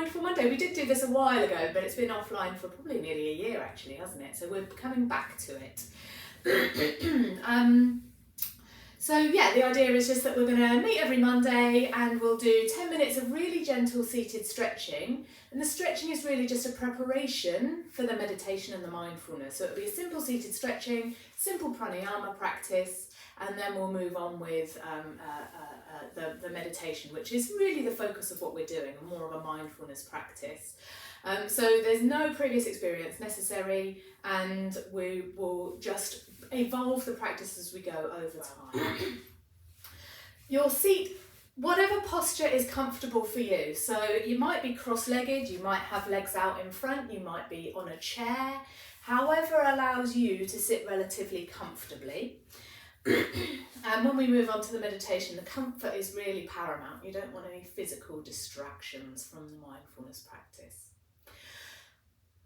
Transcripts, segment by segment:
Mindful Monday. We did do this a while ago, but it's been offline for probably nearly a year actually, hasn't it? So we're coming back to it. So yeah, the idea is just that we're going to meet every Monday and we'll do 10 minutes of really gentle seated stretching. And the stretching is really just a preparation for the meditation and the mindfulness. So it'll be a simple seated stretching, simple pranayama practice, and then we'll move on with the meditation, which is really the focus of what we're doing, more of a mindfulness practice. So there's no previous experience necessary, and we will just evolve the practice as we go over time. Your seat, whatever posture is comfortable for you. So you might be cross-legged, you might have legs out in front, you might be on a chair, however allows you to sit relatively comfortably. And when we move on to the meditation, the comfort is really paramount. You don't want any physical distractions from the mindfulness practice.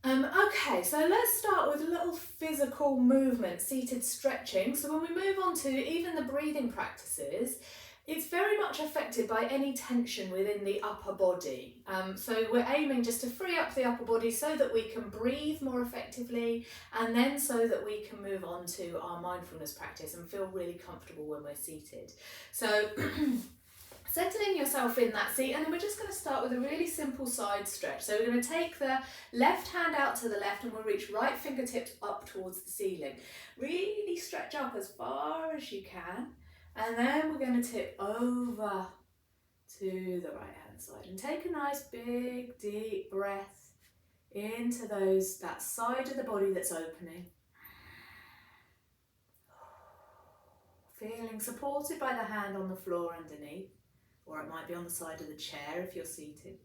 Okay, so let's start with a little physical movement, seated stretching. So when we move on to even the breathing practices, it's very much affected by any tension within the upper body. So we're aiming just to free up the upper body so that we can breathe more effectively, and then so that we can move on to our mindfulness practice and feel really comfortable when we're seated. So settling yourself in that seat, and then we're just going to start with a really simple side stretch. So we're going to take the left hand out to the left and we'll reach right fingertips up towards the ceiling. Really stretch up as far as you can, and then we're going to tip over to the right hand side and take a nice big deep breath into that side of the body that's opening. Feeling supported by the hand on the floor underneath, or it might be on the side of the chair if you're seated.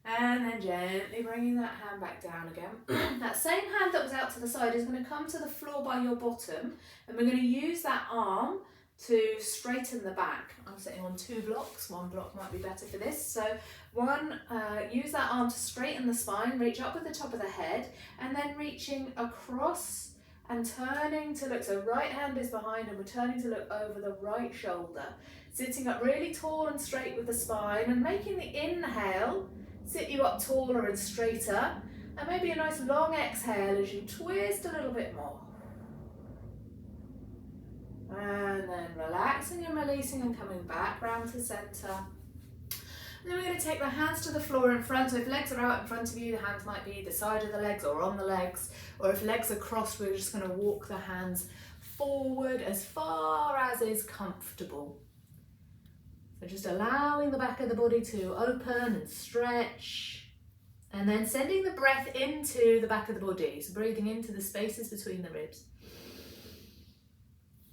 And then gently bringing that hand back down again. That same hand that was out to the side is going to come to the floor by your bottom, and we're going to use that arm to straighten the back. I'm sitting on 2 blocks, 1 block might be better for this. So use that arm to straighten the spine, reach up at the top of the head, and then reaching across and turning to look. So right hand is behind and we're turning to look over the right shoulder. Sitting up really tall and straight with the spine, and making the inhale sit you up taller and straighter, and maybe a nice long exhale as you twist a little bit more. And then relaxing and releasing and coming back round to centre. And then we're going to take the hands to the floor in front. So if legs are out in front of you, the hands might be either side of the legs or on the legs. Or if legs are crossed, we're just going to walk the hands forward as far as is comfortable. So just allowing the back of the body to open and stretch. And then sending the breath into the back of the body. So breathing into the spaces between the ribs.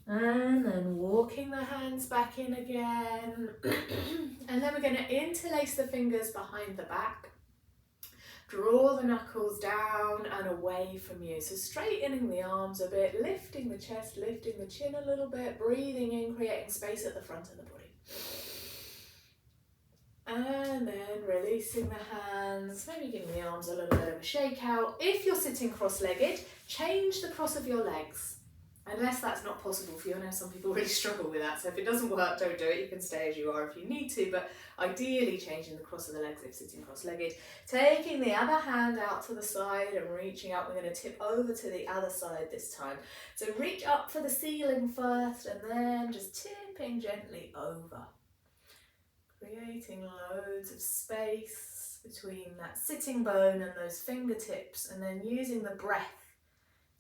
And then walking the hands back in again. And then we're going to interlace the fingers behind the back. Draw the knuckles down and away from you. So straightening the arms a bit, lifting the chest, lifting the chin a little bit, breathing in, creating space at the front of the body. And then releasing the hands, maybe giving the arms a little bit of a shake out. If you're sitting cross-legged, change the cross of your legs. Unless that's not possible for you. I know some people really struggle with that, so if it doesn't work, don't do it. You can stay as you are if you need to, but ideally changing the cross of the legs if sitting cross-legged. Taking the other hand out to the side and reaching up. We're going to tip over to the other side this time. So reach up for the ceiling first, and then just tipping gently over. Creating loads of space between that sitting bone and those fingertips, and then using the breath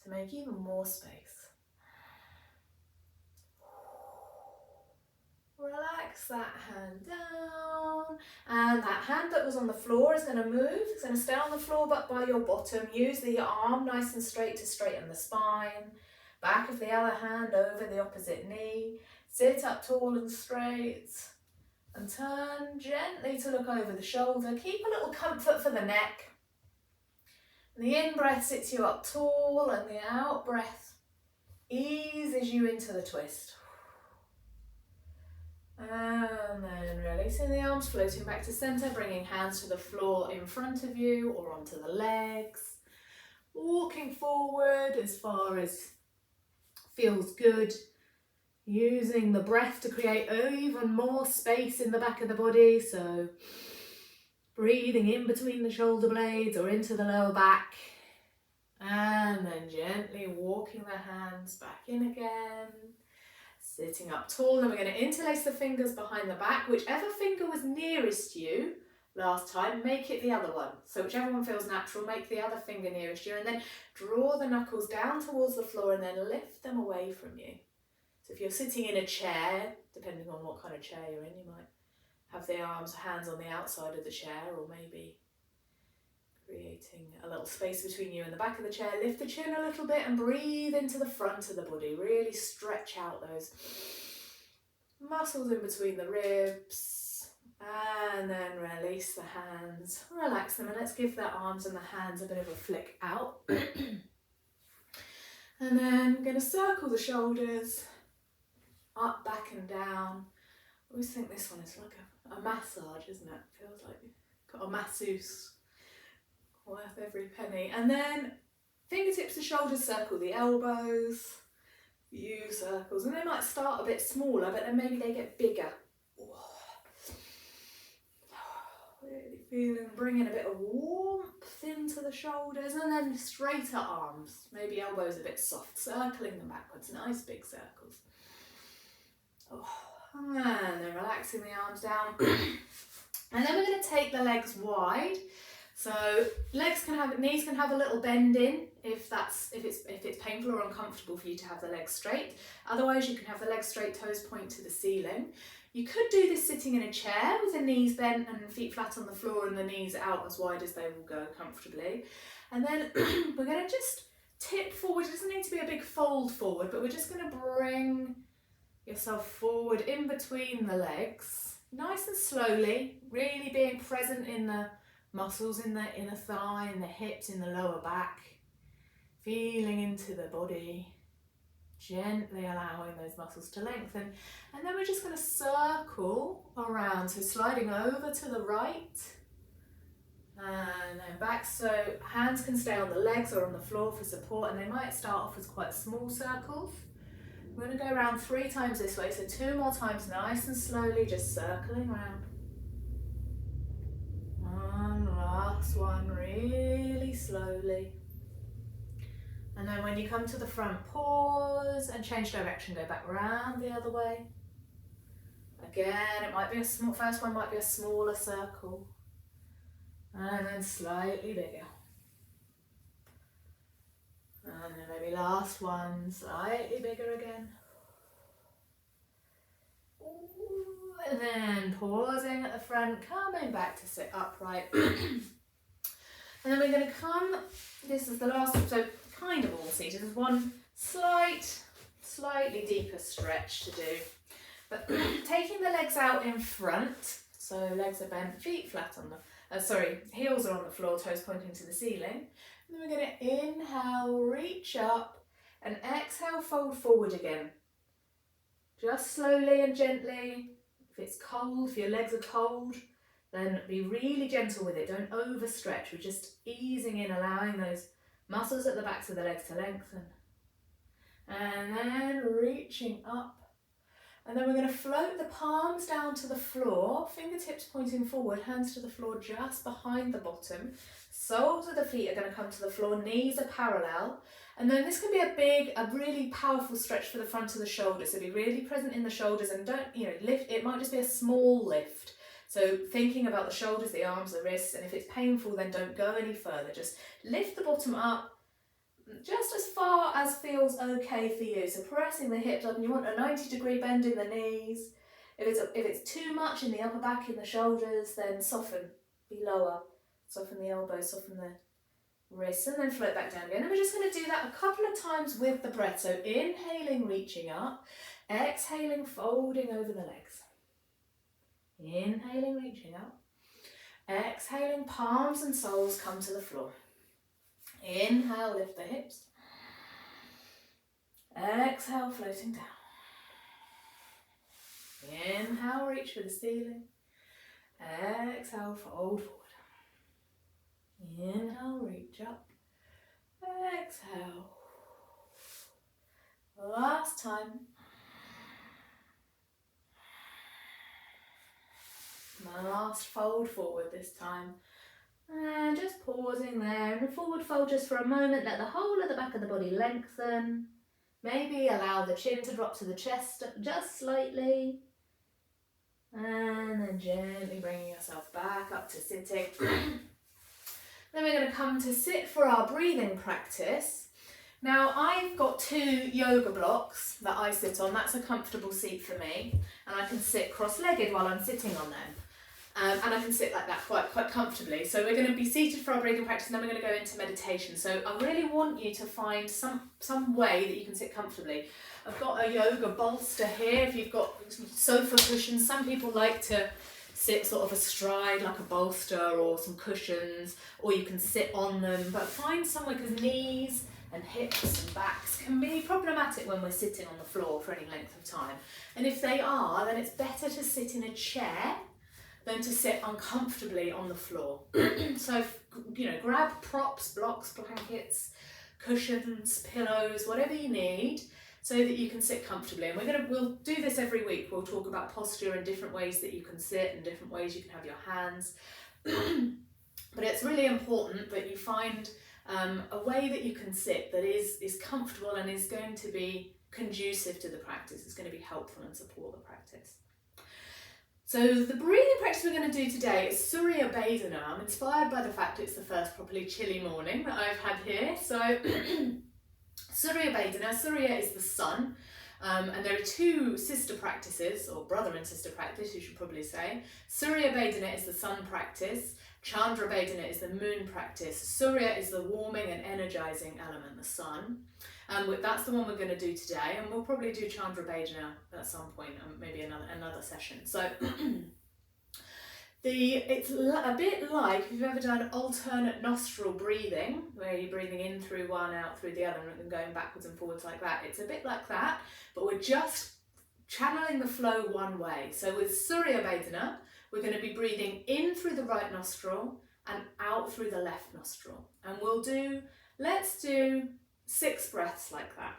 to make even more space. Relax that hand down, and that hand that was on the floor is going to move. It's going to stay on the floor but by your bottom. Use the arm nice and straight to straighten the spine. Back of the other hand over the opposite knee. Sit up tall and straight, and turn gently to look over the shoulder. Keep a little comfort for the neck. And the in-breath sits you up tall, and the out-breath eases you into the twist. And then releasing the arms, floating back to centre, bringing hands to the floor in front of you or onto the legs. Walking forward as far as feels good. Using the breath to create even more space in the back of the body. So Breathing in between the shoulder blades or into the lower back. And then gently walking the hands back in again. Sitting up tall. Then we're going to interlace the fingers behind the back. Whichever finger was nearest you last time, make it the other one. So whichever one feels natural, make the other finger nearest you. And then draw the knuckles down towards the floor and then lift them away from you. So if you're sitting in a chair, depending on what kind of chair you're in, you might have the hands on the outside of the chair, or maybe creating a little space between you and the back of the chair. Lift the chin a little bit and breathe into the front of the body. Really stretch out those muscles in between the ribs. And then release the hands. Relax them and let's give the arms and the hands a bit of a flick out. And then I'm going to circle the shoulders. Up, back and down. I always think this one is like a massage, isn't it? Feels like you've got a masseuse worth every penny. And then fingertips to shoulders, circle the elbows, few circles. And they might start a bit smaller, but then maybe they get bigger. Really feeling, bringing a bit of warmth into the shoulders, and then straighter arms. Maybe elbows a bit soft, circling them backwards. Nice big circles. And then relaxing the arms down. And then we're going to take the legs wide. So knees can have a little bend in if it's painful or uncomfortable for you to have the legs straight. Otherwise you can have the legs straight, toes point to the ceiling. You could do this sitting in a chair with the knees bent and feet flat on the floor and the knees out as wide as they will go comfortably. And then we're going to just tip forward. It doesn't need to be a big fold forward, but we're just going to bring yourself forward in between the legs, nice and slowly, really being present in the muscles in the inner thigh, in the hips, in the lower back, feeling into the body, gently allowing those muscles to lengthen. And then we're just going to circle around, so sliding over to the right and then back, so hands can stay on the legs or on the floor for support, and they might start off as quite small circles. We're going to go around 3 times this way, so 2 more times nice and slowly, just circling around. One last one, really slowly. And then when you come to the front, pause and change direction, go back round the other way. Again, it might be first one might be a smaller circle. And then slightly bigger. And then maybe last one, slightly bigger again. And then pausing at the front, coming back to sit upright. And then we're going to come, this is the last, so kind of all seated. There's one slightly deeper stretch to do. But taking the legs out in front, so legs are bent, feet flat on the, heels are on the floor, toes pointing to the ceiling. And then we're going to inhale, reach up, and exhale, fold forward again. Just slowly and gently. If it's cold, if your legs are cold, then be really gentle with it. Don't overstretch. We're just easing in, allowing those muscles at the backs of the legs to lengthen. And then reaching up. And then we're going to float the palms down to the floor, fingertips pointing forward, hands to the floor just behind the bottom. Soles of the feet are going to come to the floor, knees are parallel. And then this can be a really powerful stretch for the front of the shoulders. So be really present in the shoulders and don't, lift. It might just be a small lift. So thinking about the shoulders, the arms, the wrists, and if it's painful, then don't go any further. Just lift the bottom up just as far as feels okay for you. So pressing the hips up, and you want a 90-degree bend in the knees. If it's too much in the upper back, in the shoulders, then soften, be lower. Soften the elbows, soften the wrists, and then float back down again. And we're just going to do that a couple of times with the breath. So inhaling, reaching up, exhaling, folding over the legs. Inhaling, reaching up, exhaling, palms and soles come to the floor. Inhale, lift the hips. Exhale, floating down. Inhale, reach for the ceiling. Exhale, fold forward. Inhale, reach up. Exhale. Last time. My last fold forward this time. And just pausing there, and a forward fold just for a moment. Let the whole of the back of the body lengthen. Maybe allow the chin to drop to the chest just slightly. And then gently bringing yourself back up to sitting. Then we're going to come to sit for our breathing practice. Now I've got 2 yoga blocks that I sit on. That's a comfortable seat for me, and I can sit cross-legged while I'm sitting on them. And I can sit like that quite comfortably. So we're going to be seated for our breathing practice, and then we're going to go into meditation. So I really want you to find some way that you can sit comfortably. I've got a yoga bolster here. If you've got sofa cushions, some people like to sit sort of astride like a bolster or some cushions, or you can sit on them. But find somewhere, because knees and hips and backs can be problematic when we're sitting on the floor for any length of time. And if they are, then it's better to sit in a chair than to sit uncomfortably on the floor. So, grab props, blocks, blankets, cushions, pillows, whatever you need, so that you can sit comfortably. And we'll do this every week. We'll talk about posture and different ways that you can sit and different ways you can have your hands. But it's really important that you find a way that you can sit that is comfortable and is going to be conducive to the practice. It's going to be helpful and support the practice. So the breathing practice we're going to do today is Surya Vedana. I'm inspired by the fact it's the first properly chilly morning that I've had here. So Surya Vedana, Surya is the sun, and there are 2 sister practices, or brother and sister practice you should probably say. Surya Vedana is the sun practice, Chandra Vedana is the moon practice. Surya is the warming and energizing element, the sun. That's the one we're going to do today, and we'll probably do Chandra Vedana at some point, maybe another session. So it's a bit like if you've ever done alternate nostril breathing, where you're breathing in through one, out through the other, and going backwards and forwards like that. It's a bit like that, but we're just channeling the flow one way. So with Surya Vedana, we're going to be breathing in through the right nostril and out through the left nostril. And let's do 6 breaths like that.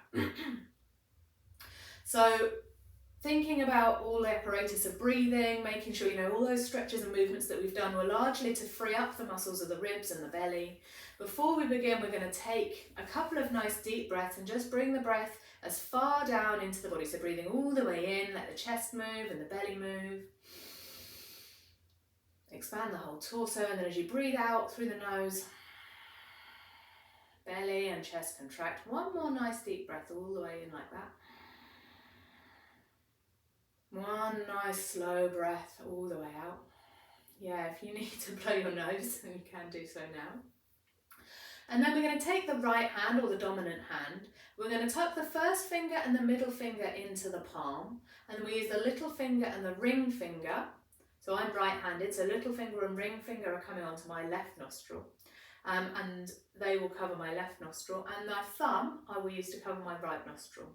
So thinking about all the apparatus of breathing, making sure you know all those stretches and movements that we've done were largely to free up the muscles of the ribs and the belly. Before we begin, we're going to take a couple of nice deep breaths and just bring the breath as far down into the body. So breathing all the way in, let the chest move and the belly move. Expand the whole torso, and then as you breathe out through the nose, belly and chest contract. One more nice deep breath all the way in like that. One nice slow breath all the way out. Yeah, if you need to blow your nose, then you can do so now. And then we're going to take the right hand, or the dominant hand. We're going to tuck the first finger and the middle finger into the palm, and we use the little finger and the ring finger. So I'm right-handed, so little finger and ring finger are coming onto my left nostril, and they will cover my left nostril, and my thumb I will use to cover my right nostril.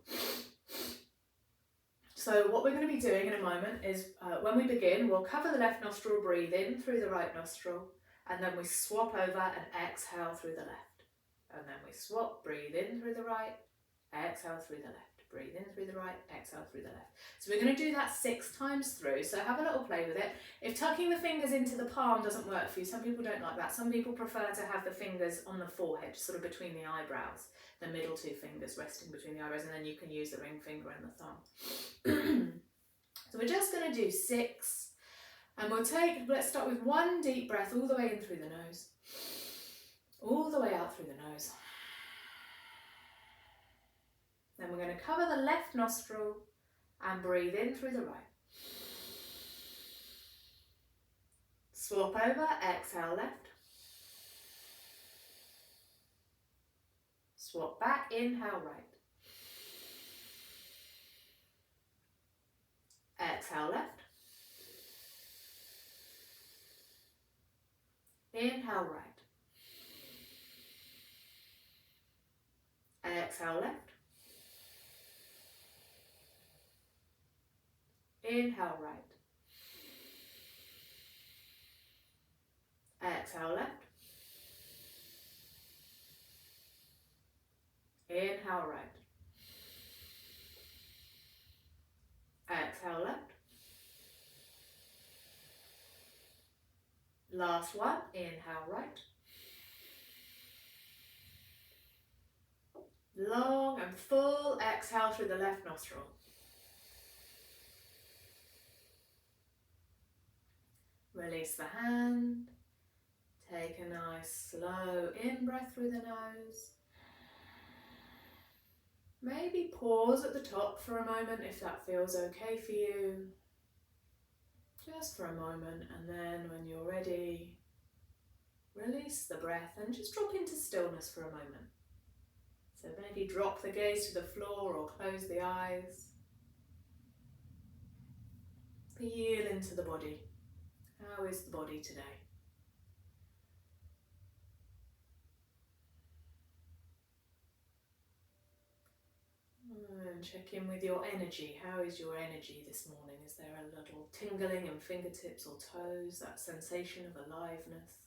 So what we're going to be doing in a moment is, when we begin, we'll cover the left nostril, breathe in through the right nostril, and then we swap over and exhale through the left. And then we swap, breathe in through the right, exhale through the left. Breathe in through the right, exhale through the left. So we're going to do that 6 times through, so have a little play with it. If tucking the fingers into the palm doesn't work for you, some people don't like that. Some people prefer to have the fingers on the forehead, sort of between the eyebrows, the middle 2 fingers resting between the eyebrows, and then you can use the ring finger and the thumb. So we're just going to do 6, and let's start with 1 deep breath all the way in through the nose, all the way out through the nose. Then we're going to cover the left nostril and breathe in through the right. Swap over, exhale left. Swap back, inhale right. Exhale left. Inhale right. Exhale left. Inhale right. Exhale left. Inhale right. Exhale left. Last one, inhale right. Long and full exhale through the left nostril. Release the hand. Take a nice slow in-breath through the nose. Maybe pause at the top for a moment if that feels okay for you. Just for a moment, and then when you're ready, release the breath and just drop into stillness for a moment. So maybe drop the gaze to the floor or close the eyes. Feel into the body. How is the body today? And check in with your energy. How is your energy this morning? Is there a little tingling in fingertips or toes, that sensation of aliveness?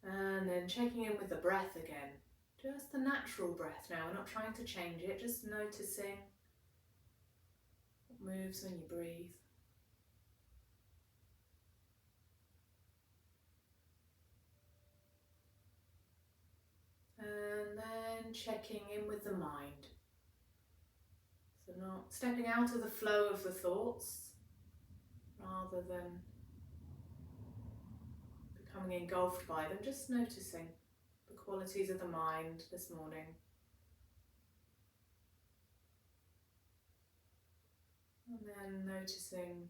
And then checking in with the breath again. Just the natural breath now. We're not trying to change it, just noticing what moves when you breathe. And then checking in with the mind. So not stepping out of the flow of the thoughts, rather than becoming engulfed by them, just noticing the qualities of the mind this morning. And then noticing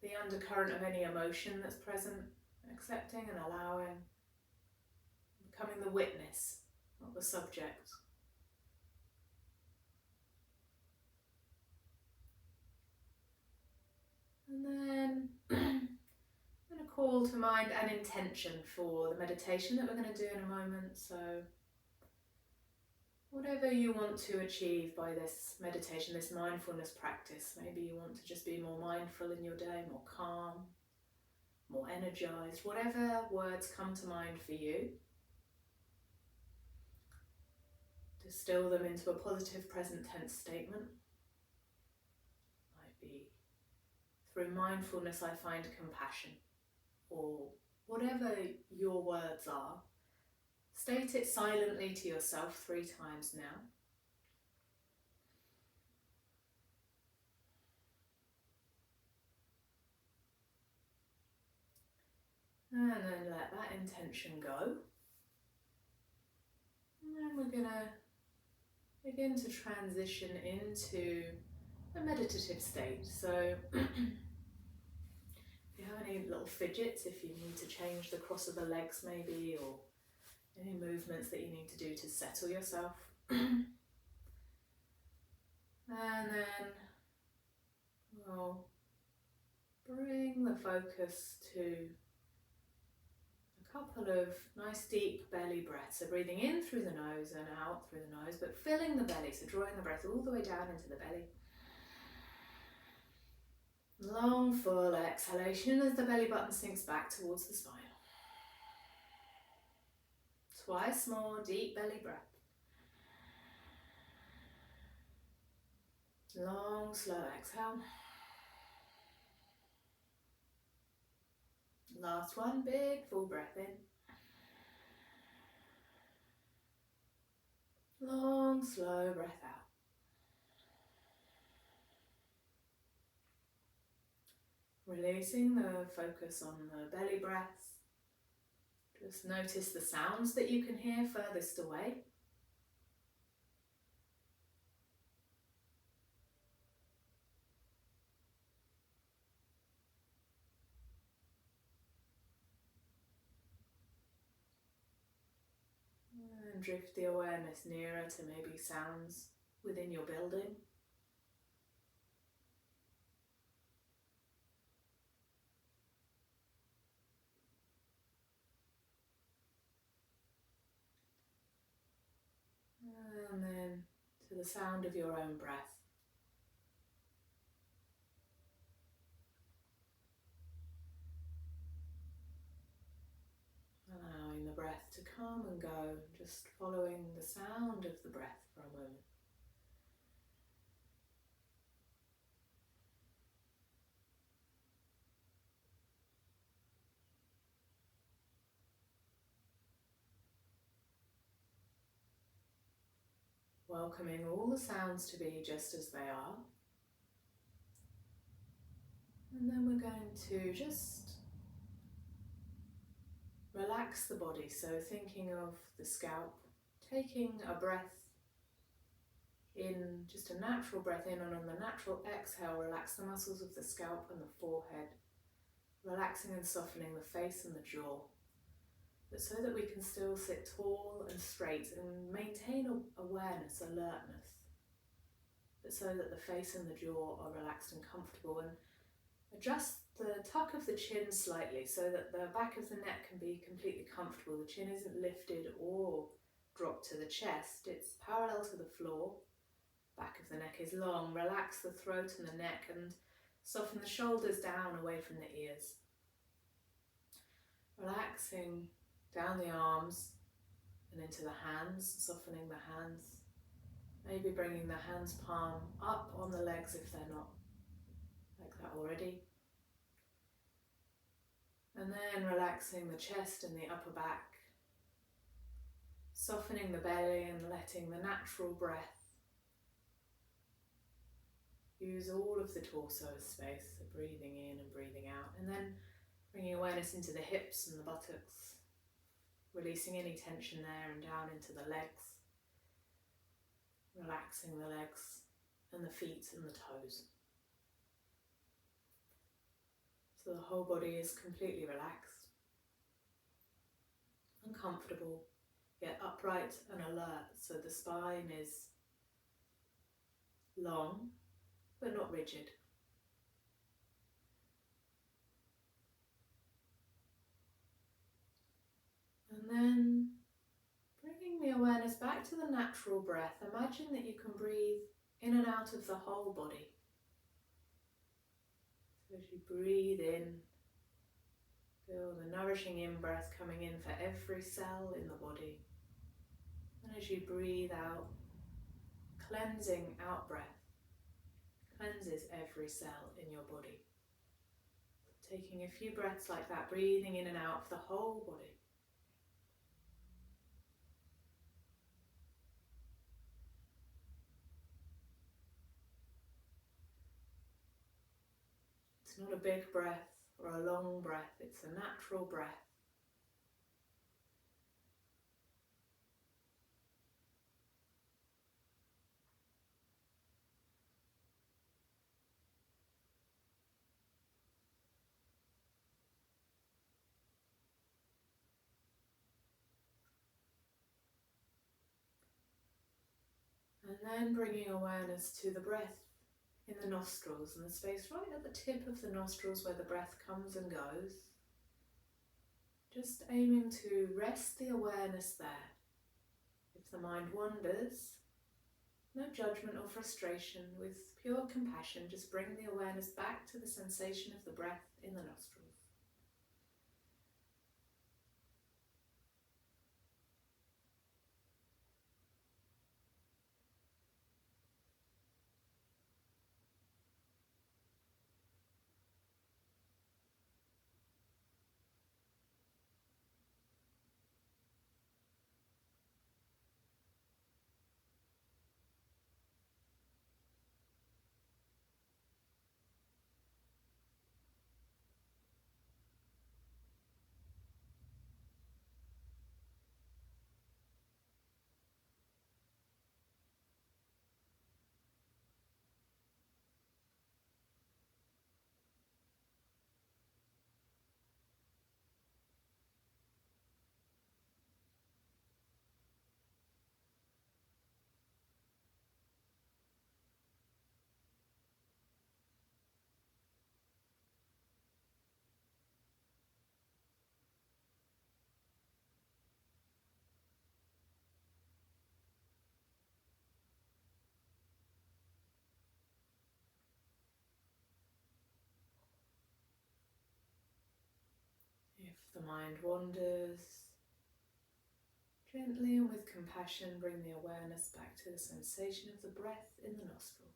the undercurrent of any emotion that's present, accepting and allowing, becoming the witness, not the subject. And then I'm going to call to mind an intention for the meditation that we're going to do in a moment. So whatever you want to achieve by this meditation, this mindfulness practice, maybe you want to just be more mindful in your day, more calm, more energized, whatever words come to mind for you, distill them into a positive present tense statement. Might be, through mindfulness I find compassion, or whatever your words are. State it silently to yourself 3 times now. And then let that intention go. And then we're going to begin to transition into a meditative state. So if you have any little fidgets, if you need to change the cross of the legs maybe, or any movements that you need to do to settle yourself. And then we'll bring the focus to a couple of nice deep belly breaths. So breathing in through the nose and out through the nose, but filling the belly, so drawing the breath all the way down into the belly. Long full exhalation as the belly button sinks back towards the spine. Twice more deep belly breath. Long slow exhale. Last one, big full breath in. Long slow breath out. Releasing the focus on the belly breath. Just notice the sounds that you can hear furthest away. And drift the awareness nearer to maybe sounds within your building. And then to the sound of your own breath. Allowing the breath to come and go, just following the sound of the breath for a moment. welcoming all the sounds to be just as they are. And then we're going to just relax the body, so thinking of the scalp, taking a breath in, just a natural breath in, and on the natural exhale, relax the muscles of the scalp and the forehead, relaxing and softening the face and the jaw, but so that we can still sit tall and straight and maintain awareness, alertness, but so that the face and the jaw are relaxed and comfortable, and adjust the tuck of the chin slightly so that the back of the neck can be completely comfortable. The chin isn't lifted or dropped to the chest, it's parallel to the floor. Back of the neck is long. Relax the throat and the neck and soften the shoulders down away from the ears. Relaxing down the arms and into the hands, softening the hands. Maybe bringing the hands palm up on the legs if they're not like that already. And then relaxing the chest and the upper back, softening the belly and letting the natural breath use all of the torso as space, so breathing in and breathing out, and then bringing awareness into the hips and the buttocks, releasing any tension there and down into the legs, relaxing the legs and the feet and the toes. So the whole body is completely relaxed, uncomfortable, yet upright and alert, so the spine is long but not rigid. And then bringing the awareness back to the natural breath, imagine that you can breathe in and out of the whole body. So as you breathe in, feel the nourishing in-breath coming in for every cell in the body. And as you breathe out, cleansing out-breath cleanses every cell in your body. Taking a few breaths like that, breathing in and out of the whole body. It's not a big breath or a long breath, it's a natural breath. And then bringing awareness to the breath in the nostrils and the space right at the tip of the nostrils where the breath comes and goes. Just aiming to rest the awareness there. If the mind wanders, no judgment or frustration, with pure compassion, just bring the awareness back to the sensation of the breath in the nostrils. If the mind wanders, gently and with compassion, bring the awareness back to the sensation of the breath in the nostrils.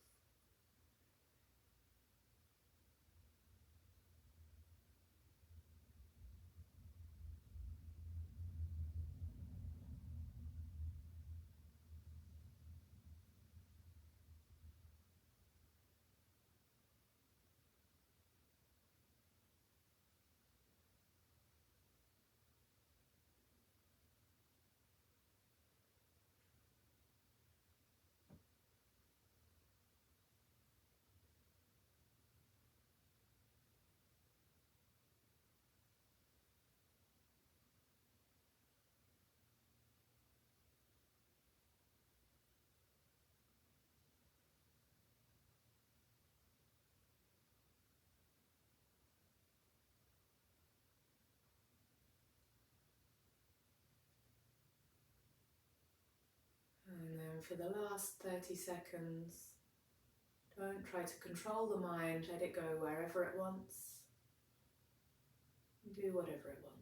And for the last 30 seconds, don't try to control the mind, let it go wherever it wants. Do whatever it wants.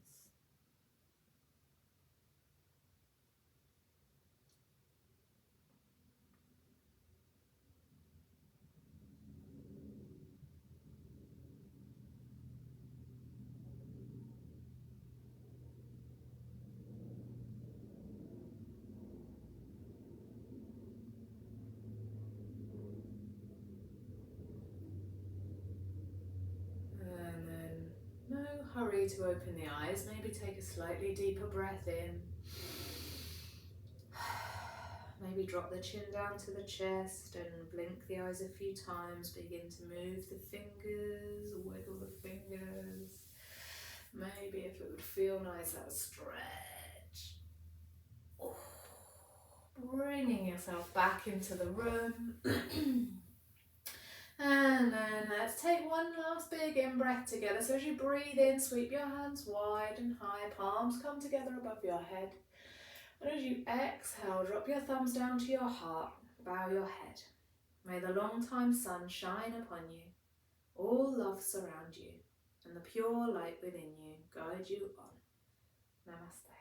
And then no hurry to open the eyes, maybe take a slightly deeper breath in. Maybe drop the chin down to the chest and blink the eyes a few times. Begin to move the fingers, wiggle the fingers. Maybe if it would feel nice, have a stretch. Oh, bringing yourself back into the room. And then let's take one last big in-breath together. So as you breathe in, sweep your hands wide and high, palms come together above your head. And as you exhale, drop your thumbs down to your heart, bow your head. May the long-time sun shine upon you, all love surround you, and the pure light within you guide you on. Namaste.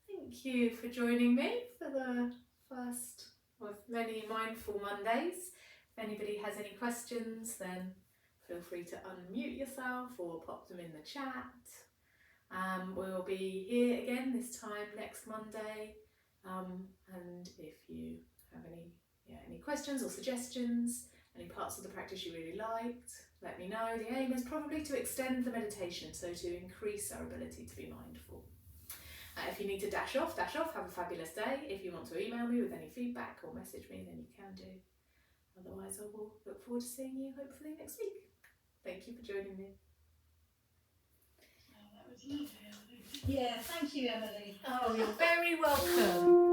Thank you for joining me for the first of many Mindful Mondays. If anybody has any questions, then feel free to unmute yourself or pop them in the chat. We'll be here again this time next Monday, and if you have any questions or suggestions, any parts of the practice you really liked, let me know. The aim is probably to extend the meditation, so to increase our ability to be mindful. If you need to dash off, have a fabulous day. If you want to email me with any feedback or message me, then you can do. Otherwise, I will look forward to seeing you hopefully next week. Thank you for joining me. Oh, that was lovely. Yeah, thank you, Emily. Oh, you're very welcome.